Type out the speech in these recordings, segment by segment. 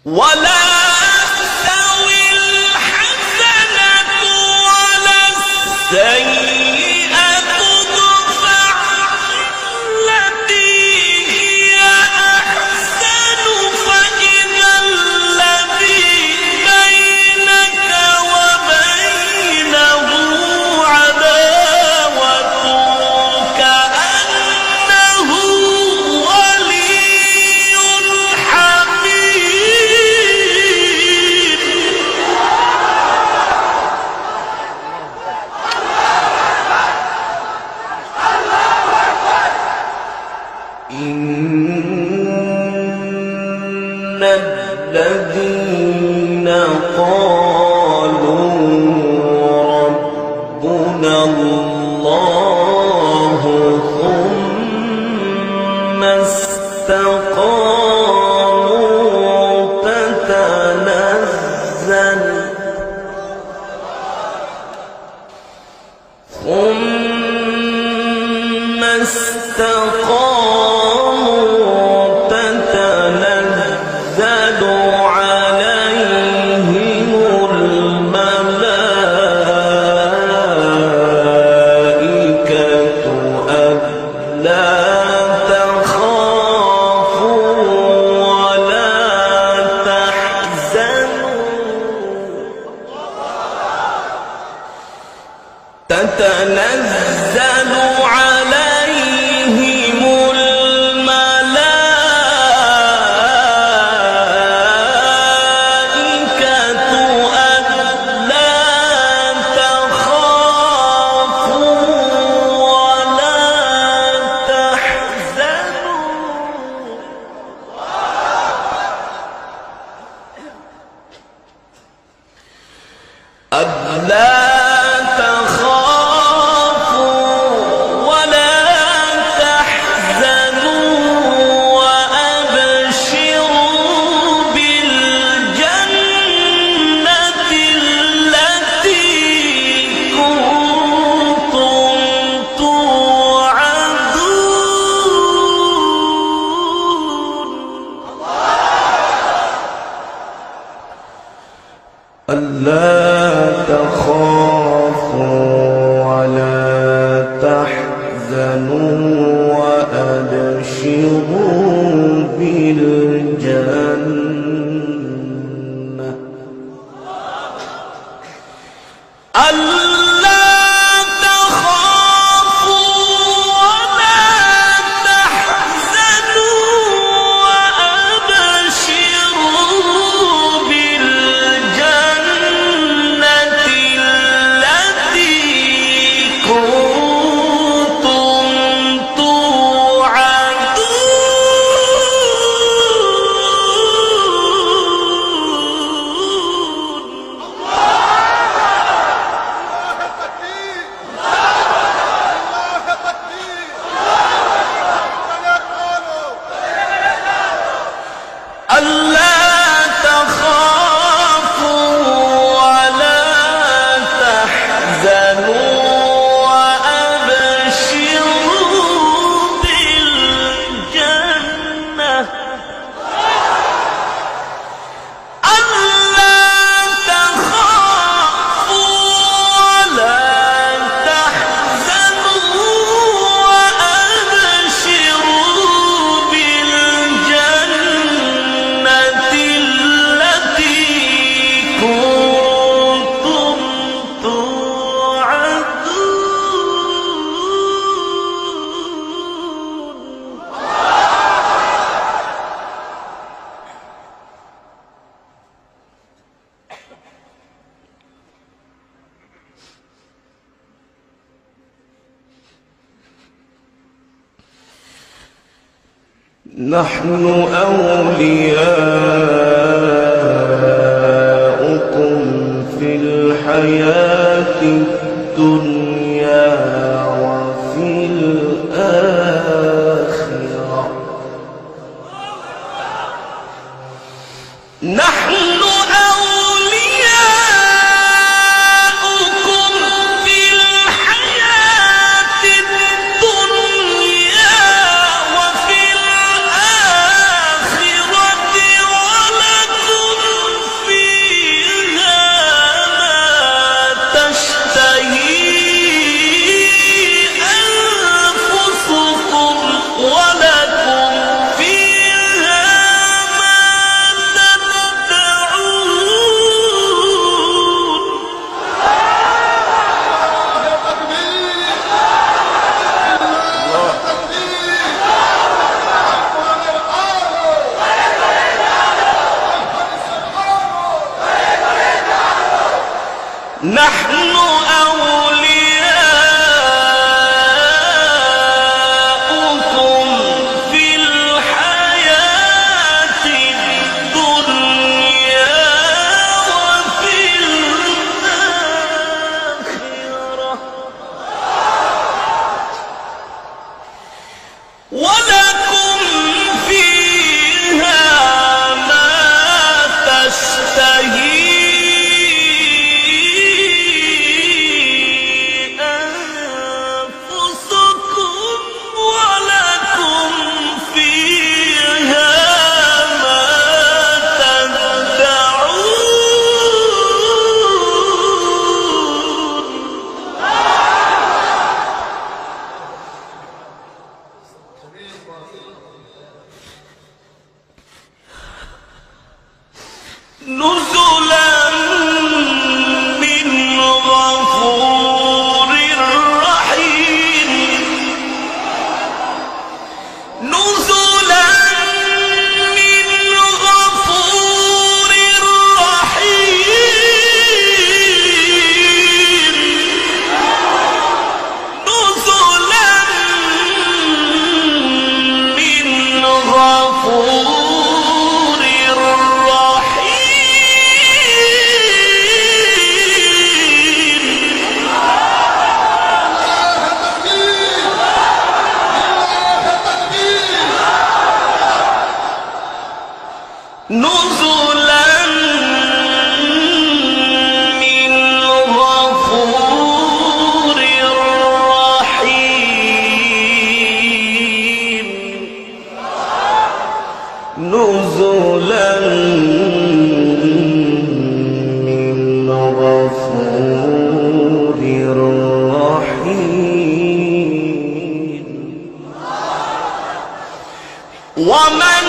ولا تستوي الحسنة ولا السيئة ادفع بالتي هي أحسن فإذا الذي بينك وبينه عداوة كأنه ولي حميم. إن الذين قالوا ربنا الله ثم استقاموا تتنزل عليهم الملائكة ألا تخافوا ولا تحزنوا تتنزل عليهم الملائكة ألا تخافوا ولا تحزنوا ألا تخافوا ولا تحزنوا وأبشروا بالجنة ألا تخافوا ولا تحزنوا وأبشروا بالجنة التي كنتم نحن أولياؤكم في الحياة الدنيا وفي الآخرة نحن ولكم نحن أولياؤكم في الحياة الدنيا وفي الآخرة ولكم فيها ما تشتهي نزلا من غفور رحيم نزلا من غفور رحيم نزلا من غفور نزلا من غفور رحيم نزلا من غفور رحيم ومن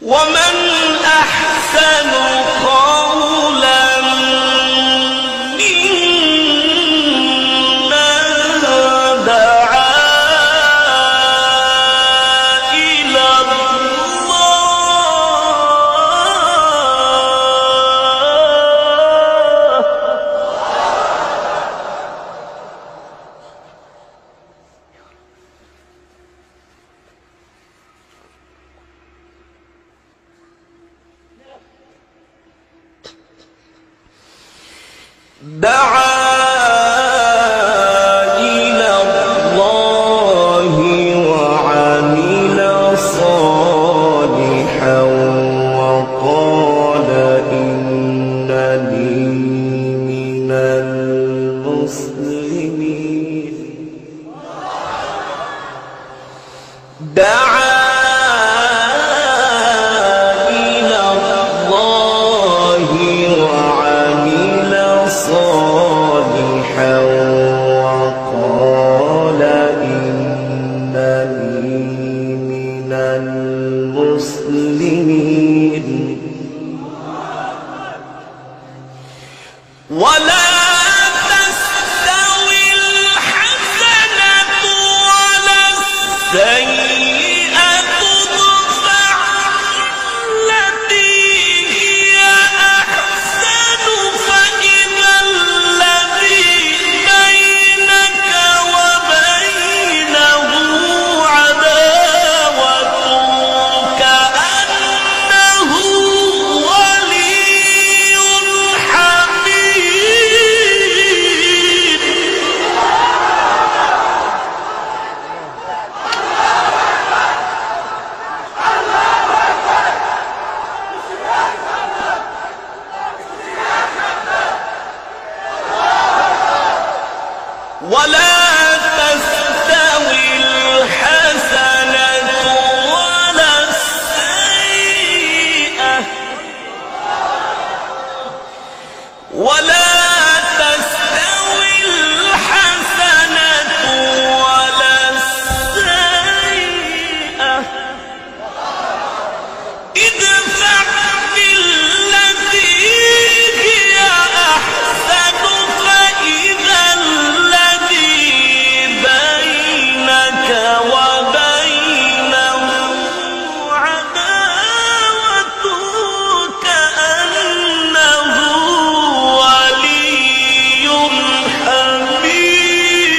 ومن أحسن قولا ممن دعا إلى الله دعا إلى الله وعمل صالحا وقال إنني من المسلمين دعا صالحا وقال إنني من المسلمين ولا تستوي الحسنة ولا السيئة ادفع التي هي أحسن فإذا الذي بينك وبينه عداوة كأنه ولي حميم ولا ولا تستوي الحسنة ولا السيئة ادفع بالتي هي أحسن فإذا الذي بينك وبينه عداوة كأنه ولي حميم.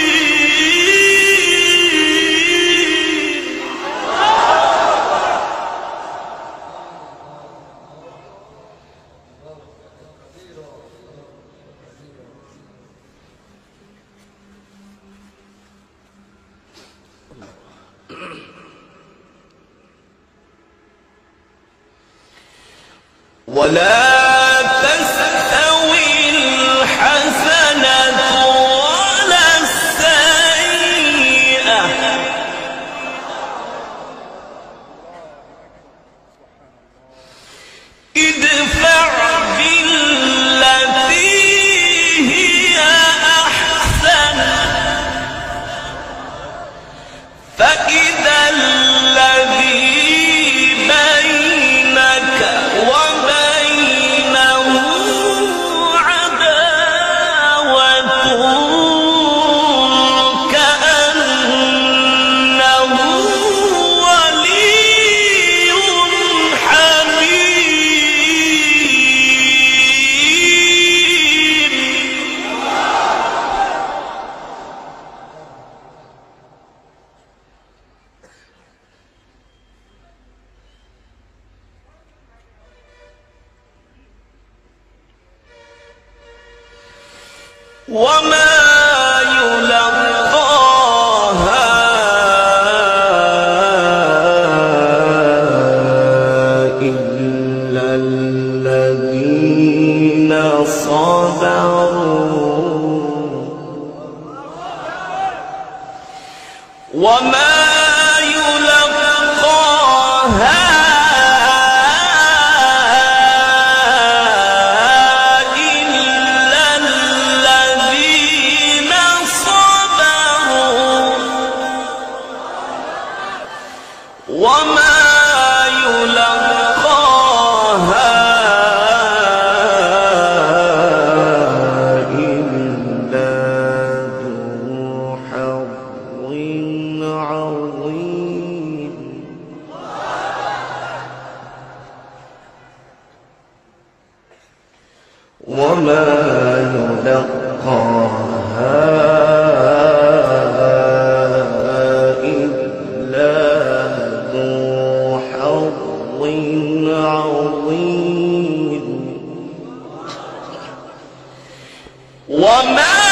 ولا تستوي الحسنة ولا السيئة ادفع بالتي هي أحسن فإذا الذي بينك وبينه عداوة كأنه ولي حميم. وما يلقاها إلا الذين صبروا وما يلقاها إلا الذين صبروا وما يلقاها إلا ذو حظ عظيم. وما يلقاها إلا ذو حظ عظيم. وما